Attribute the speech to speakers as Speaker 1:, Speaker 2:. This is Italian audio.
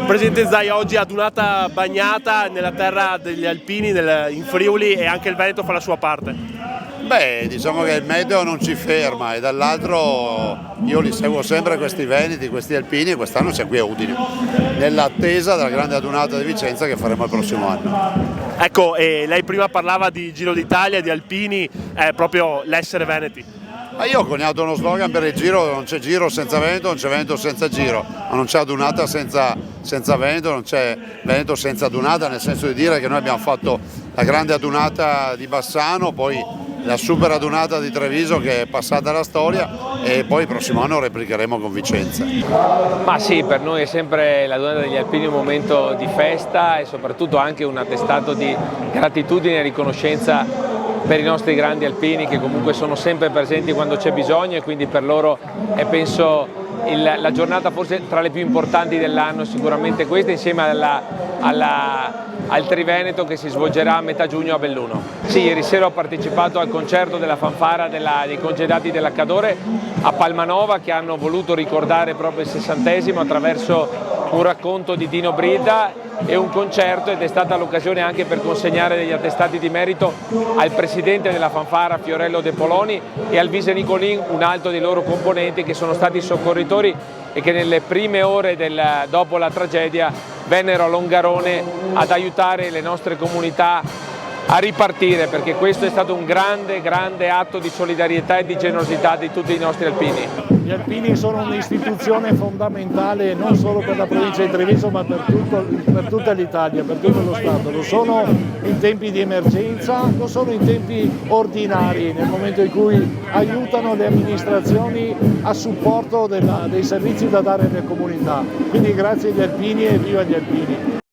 Speaker 1: Presidente Zaia, oggi adunata bagnata nella terra degli alpini in Friuli e anche il Veneto fa la sua parte.
Speaker 2: Beh, diciamo che il meteo non ci ferma e dall'altro io li seguo sempre questi veneti, questi alpini, e quest'anno siamo qui a Udine, nell'attesa della grande adunata di Vicenza che faremo il prossimo anno.
Speaker 1: Ecco, lei prima parlava di Giro d'Italia, di alpini, proprio l'essere veneti.
Speaker 2: Ma io ho coniato uno slogan per il Giro: non c'è Giro senza Veneto, non c'è Veneto senza Giro, ma non c'è adunata senza Veneto, non c'è Veneto senza adunata, nel senso di dire che noi abbiamo fatto la grande adunata di Bassano, poi la super adunata di Treviso che è passata alla storia, e poi il prossimo anno replicheremo con Vicenza.
Speaker 3: Ma sì, per noi è sempre l'adunata degli alpini un momento di festa e soprattutto anche un attestato di gratitudine e riconoscenza per i nostri grandi alpini che comunque sono sempre presenti quando c'è bisogno, e quindi per loro è penso la giornata forse tra le più importanti dell'anno, sicuramente questa, insieme al Triveneto che si svolgerà a metà giugno a Belluno. Sì, ieri sera ho partecipato al concerto della fanfara dei congedati della Cadore a Palmanova, che hanno voluto ricordare proprio il 60° attraverso un racconto di Dino Brida e un concerto, ed è stata l'occasione anche per consegnare degli attestati di merito al presidente della fanfara Fiorello De Poloni e al vice Nicolin, un altro dei loro componenti, che sono stati soccorritori e che nelle prime ore dopo la tragedia vennero a Longarone ad aiutare le nostre comunità a ripartire, perché questo è stato un grande atto di solidarietà e di generosità di tutti i nostri alpini.
Speaker 4: Gli alpini sono un'istituzione fondamentale non solo per la provincia di Treviso, ma per tutta l'Italia, per tutto lo Stato. Lo sono in tempi di emergenza, lo sono in tempi ordinari, nel momento in cui aiutano le amministrazioni a supporto dei servizi da dare alle comunità. Quindi grazie agli alpini e viva gli alpini!